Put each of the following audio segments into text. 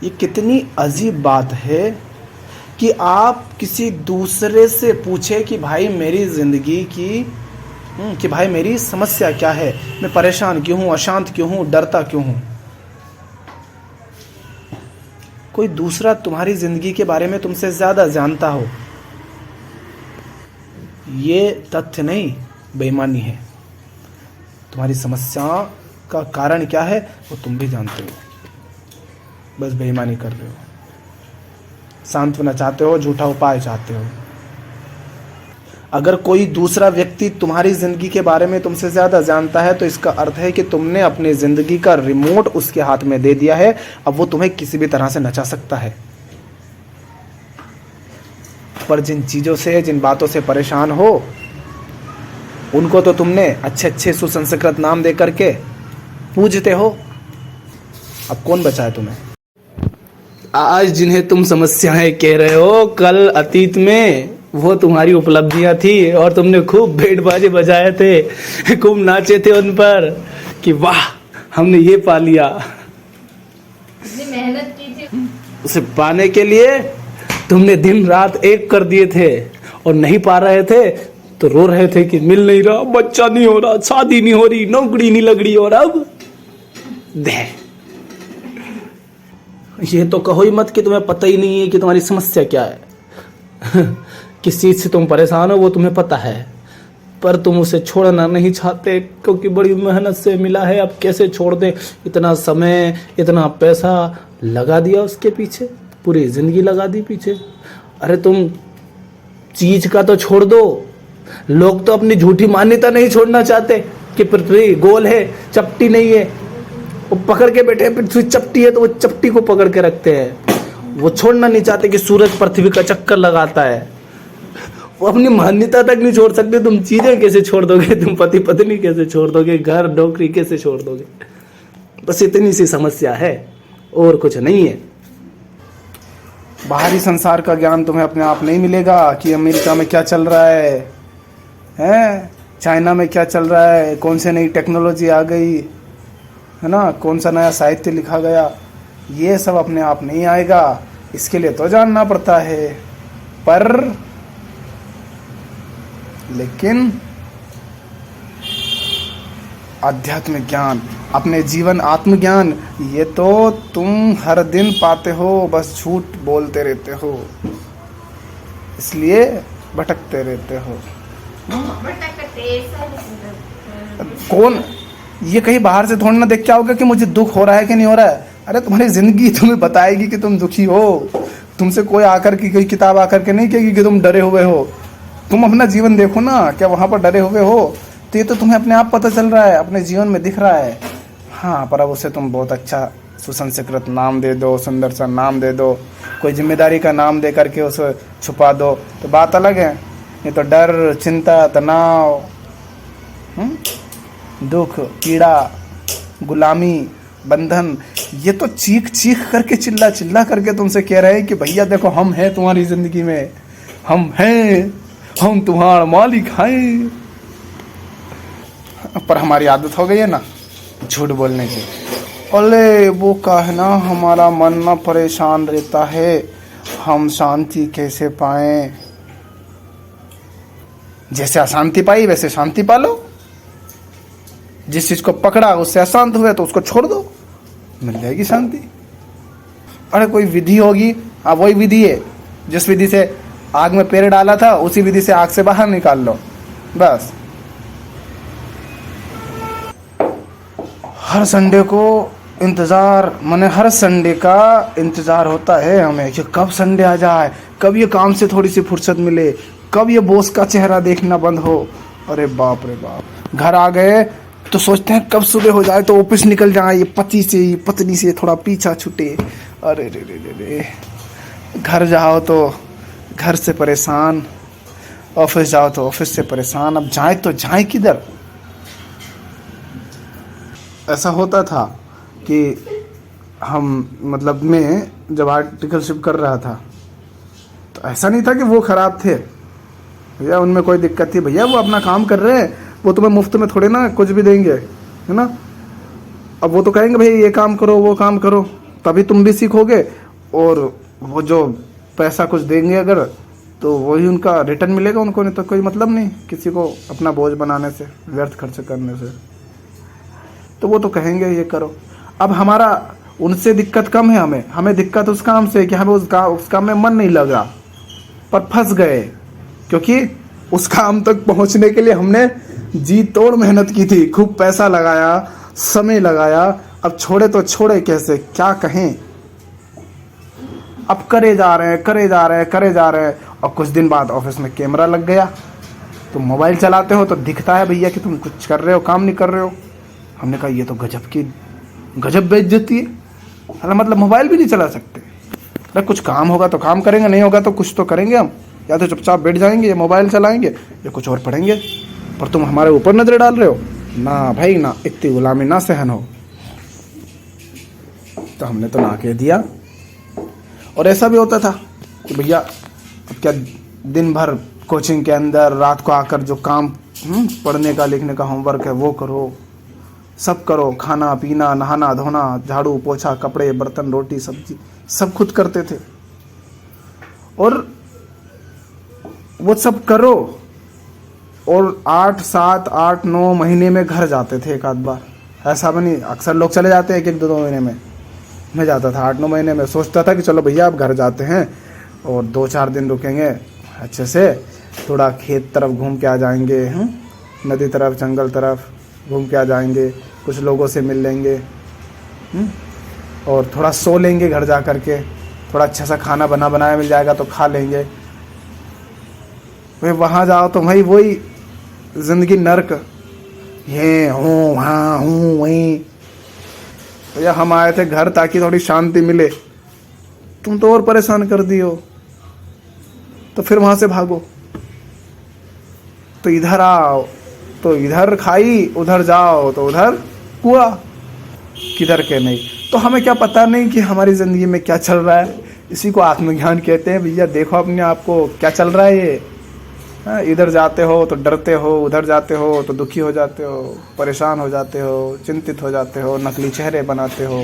ये कितनी अजीब बात है कि आप किसी दूसरे से पूछे कि भाई मेरी ज़िंदगी की कि भाई मेरी समस्या क्या है, मैं परेशान क्यों हूँ, अशांत क्यों हूँ, डरता क्यों हूँ। कोई दूसरा तुम्हारी ज़िंदगी के बारे में तुमसे ज़्यादा जानता हो, ये तथ्य नहीं, बेईमानी है। तुम्हारी समस्या का कारण क्या है वो तुम भी जानते हो, बस बेईमानी कर रहे हो, सांत्वना चाहते हो, झूठा उपाय चाहते हो। अगर कोई दूसरा व्यक्ति तुम्हारी ज़िंदगी के बारे में तुमसे ज़्यादा जानता है तो इसका अर्थ है कि तुमने अपनी ज़िंदगी का रिमोट उसके हाथ में दे दिया है। अब वो तुम्हें किसी भी तरह से नचा सकता है। पर जिन चीज़ों से, जिन बातों से परेशान हो, उनको तो तुमने अच्छे अच्छे सुसंस्कृत नाम दे करके पूजते हो। अब कौन बचाए तुम्हें? आज जिन्हें तुम समस्याएं कह रहे हो, कल अतीत में वो तुम्हारी उपलब्धियां थी और तुमने खूब भेड़ बाजे बजाए थे, खूब नाचे थे उन पर कि वाह हमने ये पा लिया। मेहनत की थी, उसे पाने के लिए तुमने दिन रात एक कर दिए थे और नहीं पा रहे थे तो रो रहे थे कि मिल नहीं रहा, बच्चा नहीं हो रहा, शादी नहीं हो रही, नौकरी नहीं लग रही। और अब दे, ये तो कहो ही मत कि तुम्हें पता ही नहीं है कि तुम्हारी समस्या क्या है। किस चीज़ से तुम परेशान हो वो तुम्हें पता है, पर तुम उसे छोड़ना नहीं चाहते क्योंकि बड़ी मेहनत से मिला है। अब कैसे छोड़ दें? इतना समय, इतना पैसा लगा दिया उसके पीछे, पूरी ज़िंदगी लगा दी पीछे। अरे तुम चीज़ का तो छोड़ दो, लोग तो अपनी झूठी मान्यता नहीं छोड़ना चाहते कि पृथ्वी गोल है, चपटी नहीं है। वो पकड़ के बैठे, पृथ्वी चपटी है तो वो चपटी को पकड़ के रखते हैं। वो छोड़ना नहीं चाहते कि सूरज पृथ्वी का चक्कर लगाता है। वो अपनी मान्यता तक नहीं छोड़ सकते। तुम चीजें कैसे छोड़ दोगे? तुम पति पत्नी कैसे छोड़ दोगे? घर नौकरी कैसे छोड़ दोगे? बस इतनी सी समस्या है और कुछ नहीं है। बाहरी संसार का ज्ञान तुम्हें अपने आप नहीं मिलेगा कि अमेरिका में क्या चल रहा है, चाइना में क्या चल रहा है, कौन से नई टेक्नोलॉजी आ गई है ना, कौन सा नया साहित्य लिखा गया। ये सब अपने आप नहीं आएगा, इसके लिए तो जानना पड़ता है। पर लेकिन आध्यात्मिक ज्ञान, अपने जीवन आत्मज्ञान, ये तो तुम हर दिन पाते हो, बस झूठ बोलते रहते हो, इसलिए भटकते रहते हो। कौन ये कहीं बाहर से थोड़ा ना देख के आओगे कि मुझे दुख हो रहा है कि नहीं हो रहा है। अरे तुम्हारी जिंदगी तुम्हें बताएगी कि तुम दुखी हो। तुमसे कोई आकर की कोई किताब आकर के नहीं कहेगी कि तुम डरे हुए हो। तुम अपना जीवन देखो ना, क्या वहां पर डरे हुए हो? तो ये तो तुम्हें अपने आप पता चल रहा है, अपने जीवन में दिख रहा है। हाँ, पर अब उसे तुम बहुत अच्छा सुसंस्कृत नाम दे दो, सुंदर सा नाम दे दो, कोई जिम्मेदारी का नाम दे करके उसे छुपा दो तो बात अलग है। ये तो डर, चिंता, तनाव, दुख, पीड़ा, गुलामी, बंधन, ये तो चीख चीख करके, चिल्ला चिल्ला करके तुमसे कह रहे हैं कि भैया देखो हम हैं तुम्हारी जिंदगी में, हम हैं, हम तुम्हारा मालिक हैं। पर हमारी आदत हो गई है ना झूठ बोलने की। अरे वो कहना हमारा मन ना परेशान रहता है, हम शांति कैसे पाएं? जैसे अशांति पाई वैसे शांति पालो। जिस चीज को पकड़ा उससे अशांत हुए तो उसको छोड़ दो, मिल जाएगी शांति। अरे कोई विधि होगी, हाँ वही विधि है, जिस विधि से आग में पैर डाला था उसी विधि से आग से बाहर निकाल लो, बस। हर संडे को इंतज़ार, माने हर संडे का इंतज़ार होता है हमें कि कब संडे आ जाए, कब ये काम से थोड़ी सी फुर्सत मिले, कब ये बॉस का चेहरा देखना बंद हो। अरे बाप रे बाप, घर आ गए तो सोचते हैं कब सुबह हो जाए तो ऑफिस निकल जाए, ये पति से पत्नी से थोड़ा पीछा छूटे। अरे रे रे रे रे, घर जाओ तो घर से परेशान, ऑफिस जाओ तो ऑफिस से परेशान। अब जाए तो जाए किधर? ऐसा होता था कि हम, मतलब मैं जब आर्टिकलशिप कर रहा था तो ऐसा नहीं था कि वो ख़राब थे भैया, उनमें कोई दिक्कत थी भैया, वो अपना काम कर रहे हैं, वो तुम्हें मुफ्त में थोड़े ना कुछ भी देंगे, है ना। अब वो तो कहेंगे भाई ये काम करो वो काम करो, तभी तुम भी सीखोगे, और वो जो पैसा कुछ देंगे अगर, तो वही उनका रिटर्न मिलेगा उनको, नहीं तो कोई मतलब नहीं किसी को अपना बोझ बनाने से, व्यर्थ खर्च करने से। तो वो तो कहेंगे ये करो। अब हमारा उनसे दिक्कत कम है, हमें दिक्कत उस काम से कि हमें उस काम में मन नहीं लग रहा, पर फंस गए, क्योंकि उस काम तक पहुंचने के लिए हमने जी तोड़ मेहनत की थी, खूब पैसा लगाया, समय लगाया। अब छोड़े तो छोड़े कैसे, क्या कहें। अब करे जा रहे हैं, और कुछ दिन बाद ऑफिस में कैमरा लग गया। तुम मोबाइल चलाते हो तो दिखता है भैया कि तुम कुछ कर रहे हो, काम नहीं कर रहे हो। हमने कहा ये तो गजब बेइज्जती है। मतलब मोबाइल भी नहीं चला सकते। अरे कुछ काम होगा तो काम करेंगे, नहीं होगा तो कुछ तो करेंगे हम, या तो चुपचाप बैठ जाएंगे, या मोबाइल चलाएंगे, या कुछ और पढ़ेंगे। पर तुम हमारे ऊपर नजर डाल रहे हो ना भाई ना, इतनी गुलामी ना सहन हो। तो हमने तो ना कह दिया। और ऐसा भी होता था कि भैया अब क्या, दिन भर कोचिंग के अंदर, रात को आकर जो काम पढ़ने का लिखने का होमवर्क है वो करो, सब करो, खाना पीना, नहाना धोना, झाड़ू पोछा, कपड़े बर्तन रोटी सब्जी सब खुद करते थे। और वो सब करो, और 8-7-8-9 महीने में घर जाते थे एक आध बार। ऐसा भी नहीं, अक्सर लोग चले जाते हैं 1-2 महीने में। मैं जाता था 8-9 महीने में। सोचता था कि चलो भैया अब घर जाते हैं और 2-4 दिन रुकेंगे, अच्छे से थोड़ा खेत तरफ घूम के आ जाएंगे, नदी तरफ, जंगल तरफ घूम के आ जाएंगे, कुछ लोगों से मिल लेंगे, और थोड़ा सो लेंगे घर जा कर के, थोड़ा अच्छा सा खाना बनाया मिल जाएगा तो खा लेंगे। भाई वहाँ जाओ तो भाई वही जिंदगी नर्क, ये हूँ वहाँ हूँ वहीं। भैया हम आए थे घर ताकि थोड़ी शांति मिले, तुम तो और परेशान कर दियो। तो फिर वहां से भागो, तो इधर आओ तो इधर खाई, उधर जाओ तो उधर हुआ, किधर के नहीं। तो हमें क्या पता नहीं कि हमारी जिंदगी में क्या चल रहा है। इसी को आत्मज्ञान कहते हैं। भैया देखो अपने आप को, क्या चल रहा है ये। इधर जाते हो तो डरते हो, उधर जाते हो तो दुखी हो जाते हो, परेशान हो जाते हो, चिंतित हो जाते हो, नकली चेहरे बनाते हो।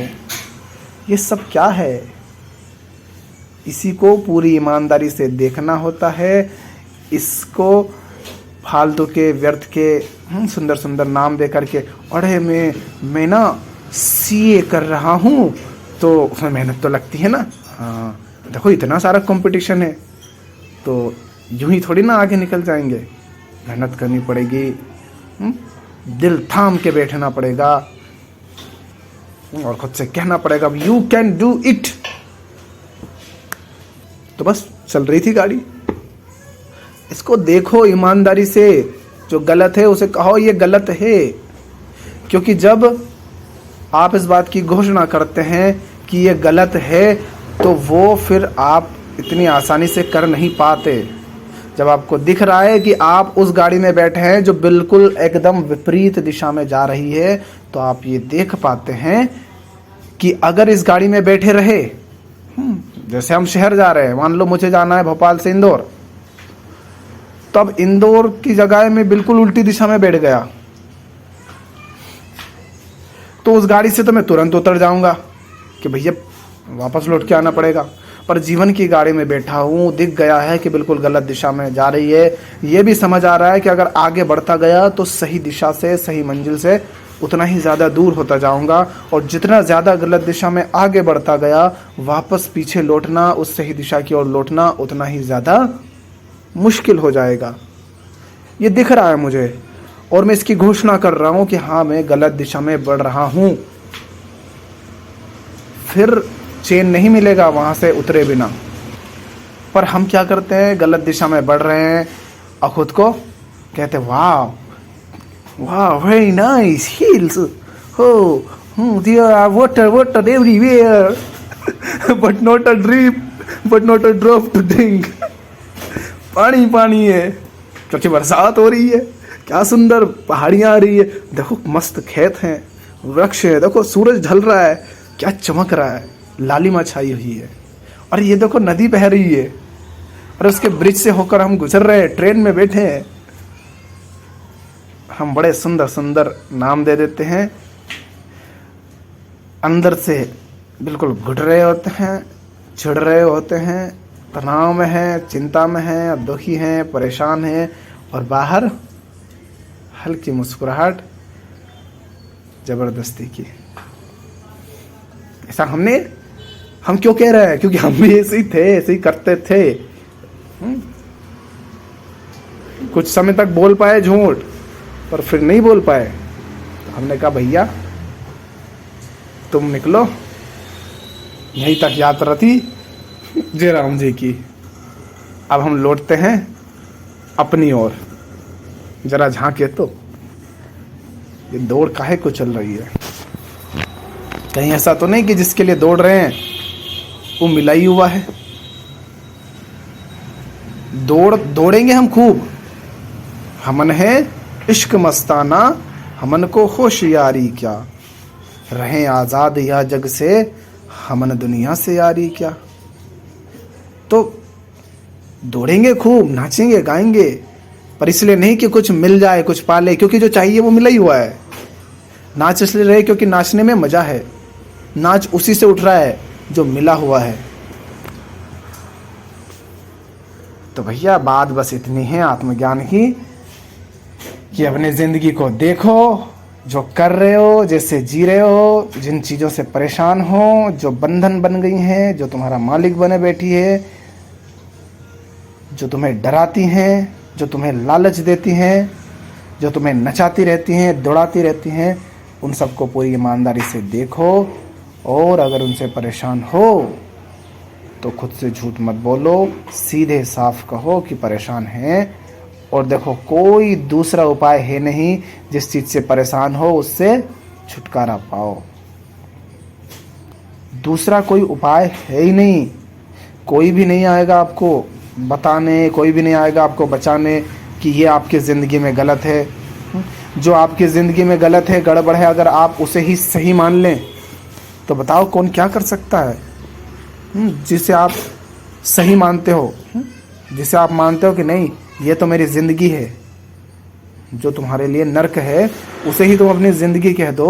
ये सब क्या है, इसी को पूरी ईमानदारी से देखना होता है। इसको फालतू के, व्यर्थ के सुंदर सुंदर नाम दे करके, अरे मैं ना सीए कर रहा हूँ, तो उसमें मेहनत तो लगती है ना। हाँ देखो इतना सारा कंपटीशन है, तो यूं ही थोड़ी ना आगे निकल जाएंगे। मेहनत करनी पड़ेगी, दिल थाम के बैठना पड़ेगा, और खुद से कहना पड़ेगा यू कैन डू इट। तो बस चल रही थी गाड़ी। इसको देखो ईमानदारी से, जो गलत है उसे कहो ये गलत है। क्योंकि जब आप इस बात की घोषणा करते हैं कि ये गलत है, तो वो फिर आप इतनी आसानी से कर नहीं पाते। जब आपको दिख रहा है कि आप उस गाड़ी में बैठे हैं जो बिल्कुल एकदम विपरीत दिशा में जा रही है, तो आप ये देख पाते हैं कि अगर इस गाड़ी में बैठे रहे, जैसे हम शहर जा रहे हैं, मान लो मुझे जाना है भोपाल से इंदौर, तो अब इंदौर की जगह में बिल्कुल उल्टी दिशा में बैठ गया, तो उस गाड़ी से तो मैं तुरंत उतर जाऊंगा कि भैया वापस लौट के आना पड़ेगा। पर जीवन की गाड़ी में बैठा हूँ, दिख गया है कि बिल्कुल गलत दिशा में जा रही है, ये भी समझ आ रहा है कि अगर आगे बढ़ता गया तो सही दिशा से, सही मंजिल से उतना ही ज़्यादा दूर होता जाऊंगा, और जितना ज़्यादा गलत दिशा में आगे बढ़ता गया, वापस पीछे लौटना, उस सही दिशा की ओर लौटना उतना ही ज़्यादा मुश्किल हो जाएगा। ये दिख रहा है मुझे, और मैं इसकी घोषणा कर रहा हूँ कि हाँ मैं गलत दिशा में बढ़ रहा हूँ। फिर चैन नहीं मिलेगा वहाँ से उतरे बिना। पर हम क्या करते हैं, गलत दिशा में बढ़ रहे हैं और खुद को कहते वाह वाह वेरी नाइस हिल्स, हो there are water everywhere but not a drop to drink. पानी पानी है क्योंकि बरसात हो रही है, क्या सुंदर पहाड़ियाँ आ रही है, देखो मस्त खेत हैं, वृक्ष है, देखो सूरज ढल रहा है, क्या चमक रहा है, लालिमा छाई हुई है, और ये देखो नदी बह रही है, और उसके ब्रिज से होकर हम गुजर रहे हैं, ट्रेन में बैठे हैं। हम बड़े सुंदर सुंदर नाम दे देते हैं, अंदर से बिल्कुल घुट रहे होते हैं, चिढ़ रहे होते हैं, तनाव में हैं, चिंता में हैं, दुखी हैं, परेशान हैं, और बाहर हल्की मुस्कुराहट जबरदस्ती की। ऐसा हम क्यों कह रहे हैं? क्योंकि हम भी ऐसे ही थे, ऐसे ही करते थे। कुछ समय तक बोल पाए झूठ, पर फिर नहीं बोल पाए, तो हमने कहा भैया तुम निकलो, यहीं तक यात्रा थी जय राम जी की। अब हम लौटते हैं अपनी ओर। जरा झांके तो ये दौड़ काहे को चल रही है? कहीं ऐसा तो नहीं कि जिसके लिए दौड़ रहे हैं वो मिला ही हुआ है? दौड़ेंगे हम खूब। हमन है इश्क मस्ताना, हमन को होशियारी क्या, रहें आजाद या जग से, हमन दुनिया से यारी क्या। तो दौड़ेंगे खूब, नाचेंगे गाएंगे, पर इसलिए नहीं कि कुछ मिल जाए, कुछ पाले, क्योंकि जो चाहिए वो मिला ही हुआ है। नाच इसलिए रहे क्योंकि नाचने में मजा है, नाच उसी से उठ रहा है जो मिला हुआ है। तो भैया बात बस इतनी है आत्मज्ञान की कि अपने जिंदगी को देखो, जो कर रहे हो, जैसे जी रहे हो, जिन चीज़ों से परेशान हो, जो बंधन बन गई हैं, जो तुम्हारा मालिक बने बैठी है, जो तुम्हें डराती हैं, जो तुम्हें लालच देती हैं, जो तुम्हें नचाती रहती हैं, दौड़ाती रहती हैं, उन सबको पूरी ईमानदारी से देखो। और अगर उनसे परेशान हो तो खुद से झूठ मत बोलो, सीधे साफ कहो कि परेशान हैं। और देखो कोई दूसरा उपाय है नहीं, जिस चीज़ से परेशान हो उससे छुटकारा पाओ। दूसरा कोई उपाय है ही नहीं, कोई भी नहीं आएगा आपको बताने, कोई भी नहीं आएगा आपको बचाने कि ये आपकी ज़िंदगी में गलत है। जो आपकी ज़िंदगी में गलत है, गड़बड़ है, अगर आप उसे ही सही मान लें तो बताओ कौन क्या कर सकता है? जिसे आप सही मानते हो, जिसे आप मानते हो कि नहीं ये तो मेरी ज़िंदगी है, जो तुम्हारे लिए नर्क है उसे ही तुम अपनी ज़िंदगी कह दो।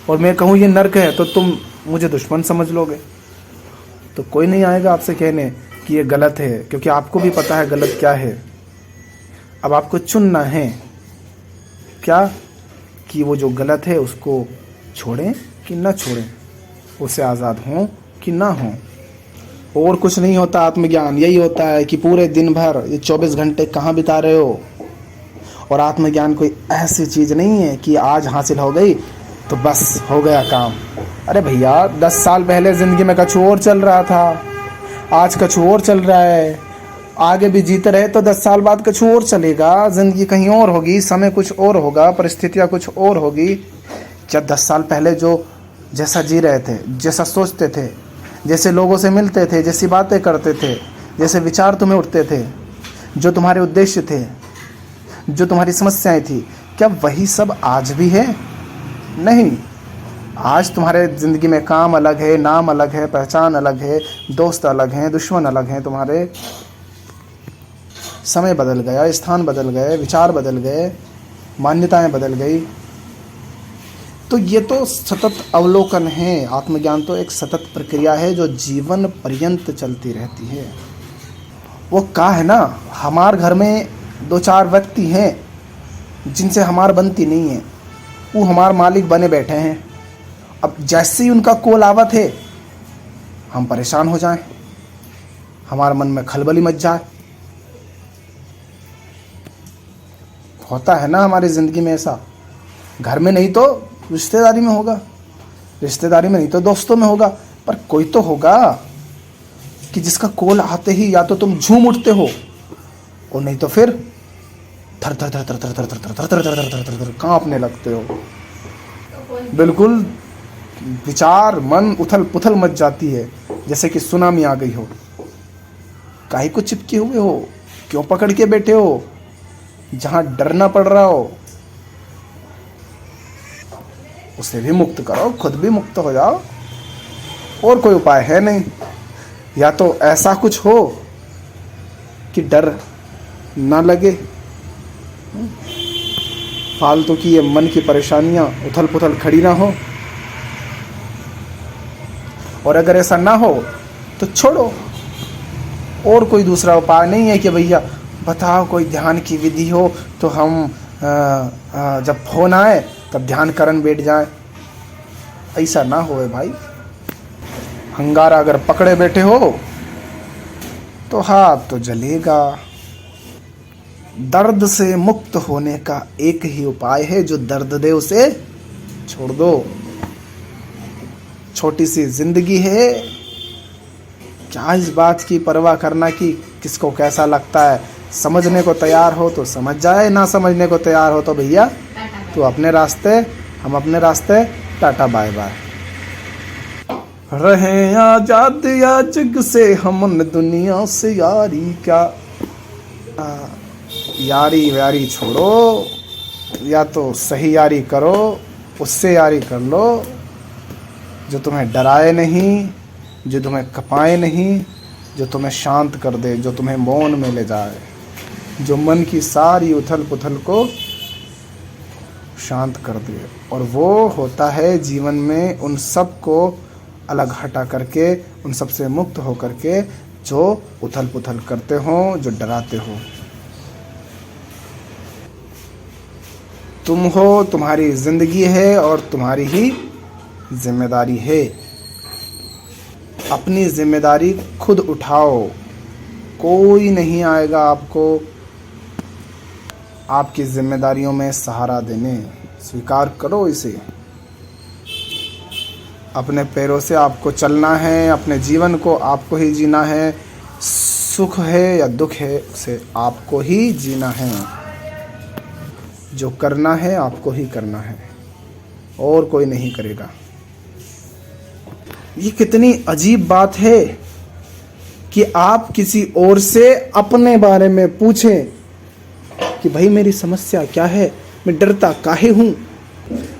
और मैं कहूँ ये नर्क है तो तुम मुझे दुश्मन समझ लोगे। तो कोई नहीं आएगा आपसे कहने कि ये गलत है, क्योंकि आपको भी पता है गलत क्या है। अब आपको चुनना है क्या कि वो जो गलत है उसको छोड़ें कि ना छोड़ें, उससे आज़ाद हों कि ना हों। और कुछ नहीं होता आत्मज्ञान, यही होता है कि पूरे दिन भर ये 24 घंटे कहाँ बिता रहे हो। और आत्मज्ञान कोई ऐसी चीज़ नहीं है कि आज हासिल हो गई तो बस हो गया काम। अरे भैया 10 साल पहले ज़िंदगी में कुछ और चल रहा था, आज कुछ और चल रहा है, आगे भी जीते रहे तो 10 साल बाद कुछ और चलेगा, ज़िंदगी कहीं और होगी, समय कुछ और होगा, परिस्थितियाँ कुछ और होगी। जब 10 साल पहले जो जैसा जी रहे थे, जैसा सोचते थे, जैसे लोगों से मिलते थे, जैसी बातें करते थे, जैसे विचार तुम्हें उठते थे, जो तुम्हारे उद्देश्य थे, जो तुम्हारी समस्याएं थी, क्या वही सब आज भी है? नहीं। आज तुम्हारे ज़िंदगी में काम अलग है, नाम अलग है, पहचान अलग है, दोस्त अलग हैं, दुश्मन अलग हैं तुम्हारे। समय बदल गया, स्थान बदल गए, विचार बदल गए, मान्यताएं बदल गई। तो ये तो सतत अवलोकन है। आत्मज्ञान तो एक सतत प्रक्रिया है जो जीवन पर्यंत चलती रहती है। वो का है ना, हमारे घर में 2-4 व्यक्ति हैं जिनसे हमार बनती नहीं है, वो हमार मालिक बने बैठे हैं। अब जैसे ही उनका कॉल आवत है हम परेशान हो जाएं, हमारे मन में खलबली मच जाए। होता है ना हमारी ज़िंदगी में ऐसा, घर में नहीं तो रिश्तेदारी में होगा, रिश्तेदारी में नहीं तो दोस्तों में होगा, पर कोई तो होगा कि जिसका कॉल आते ही या तो तुम झूम उठते हो और नहीं तो फिर थर थर थर थर थर थर थर थर थर थर थर थर थर कांपने लगते हो। बिल्कुल विचार मन उथल पुथल मच जाती है, जैसे कि सुनामी आ गई हो। काहे को चिपके हुए हो, क्यों पकड़ के बैठे हो? जहां डरना पड़ रहा हो उसे भी मुक्त करो, खुद भी मुक्त हो जाओ। और कोई उपाय है नहीं। या तो ऐसा कुछ हो कि डर ना लगे, फालतू की ये मन की परेशानियां उथल पुथल खड़ी ना हो, और अगर ऐसा ना हो तो छोड़ो। और कोई दूसरा उपाय नहीं है कि भैया बताओ कोई ध्यान की विधि हो तो हम जब फोन आए तब ध्यान करन बैठ जाए। ऐसा ना होए भाई। अंगारा अगर पकड़े बैठे हो तो हाथ तो जलेगा। दर्द से मुक्त होने का एक ही उपाय है, जो दर्द दे उसे छोड़ दो। छोटी सी जिंदगी है, क्या इस बात की परवाह करना कि किसको कैसा लगता है। समझने को तैयार हो तो समझ जाए, ना समझने को तैयार हो तो भैया तू अपने रास्ते, हम अपने रास्ते। Tata bye bye. रहे आजाद या जग से हम दुनिया से यारी क्या। यारी व्यारी छोड़ो, या तो सही यारी करो, उससे यारी कर लो जो तुम्हें डराए नहीं, जो तुम्हें कपाए नहीं, जो तुम्हें शांत कर दे, जो तुम्हें मौन में ले जाए, जो मन की सारी उथल पुथल को शांत कर दे। और वो होता है जीवन में उन सब को अलग हटा करके, उन सब से मुक्त हो करके, जो उथल पुथल करते हो, जो डराते हो। तुम हो, तुम्हारी जिंदगी है और तुम्हारी ही जिम्मेदारी है। अपनी जिम्मेदारी खुद उठाओ, कोई नहीं आएगा आपको आपकी जिम्मेदारियों में सहारा देने। स्वीकार करो इसे। अपने पैरों से आपको चलना है, अपने जीवन को आपको ही जीना है। सुख है या दुख है उसे आपको ही जीना है। जो करना है आपको ही करना है, और कोई नहीं करेगा। ये कितनी अजीब बात है कि आप किसी और से अपने बारे में पूछें कि भाई मेरी समस्या क्या है, मैं डरता काहे हूं।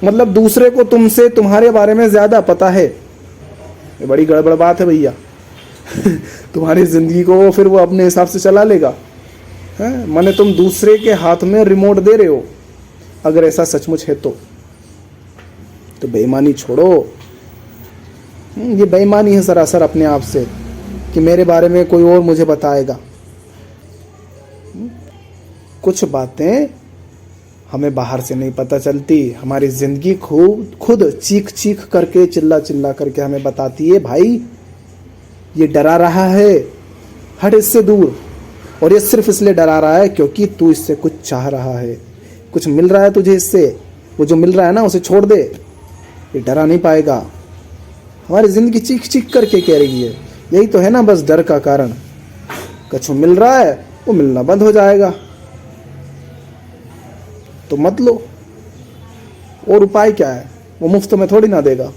मतलब दूसरे को तुमसे तुम्हारे बारे में ज्यादा पता है। ये बड़ी गड़बड़ बात है भैया। तुम्हारी जिंदगी को फिर वो अपने हिसाब से चला लेगा। माने तुम दूसरे के हाथ में रिमोट दे रहे हो। अगर ऐसा सचमुच है तो बेईमानी छोड़ो। ये बेईमानी है सरासर अपने आप से कि मेरे बारे में कोई और मुझे बताएगा। कुछ बातें हमें बाहर से नहीं पता चलती, हमारी जिंदगी खुद चीख चीख करके, चिल्ला चिल्ला करके हमें बताती है भाई ये डरा रहा है, हट इससे दूर। और ये सिर्फ इसलिए डरा रहा है क्योंकि तू इससे कुछ चाह रहा है, कुछ मिल रहा है तुझे इससे। वो जो मिल रहा है ना उसे छोड़ दे, ये डरा नहीं पाएगा। हमारी जिंदगी चीख चीख करके कह रही है। यही तो है ना बस डर का कारण। कुछ मिल रहा है वो मिलना बंद हो जाएगा तो मत लो। और उपाय क्या है, वो मुफ्त में थोड़ी ना देगा।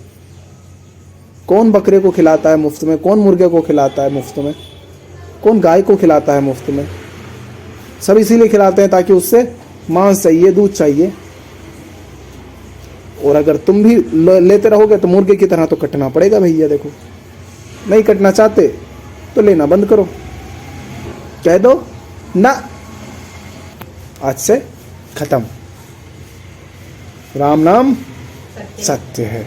कौन बकरे को खिलाता है मुफ्त में, कौन मुर्गे को खिलाता है मुफ्त में, कौन गाय को खिलाता है मुफ्त में। सब इसीलिए खिलाते हैं ताकि उससे मांस चाहिए, दूध चाहिए। और अगर तुम भी लेते रहोगे तो मुर्गे की तरह तो कटना पड़ेगा भैया। देखो, नहीं कटना चाहते तो लेना बंद करो, कह दो ना, आज से खत्म। राम नाम सत्य है।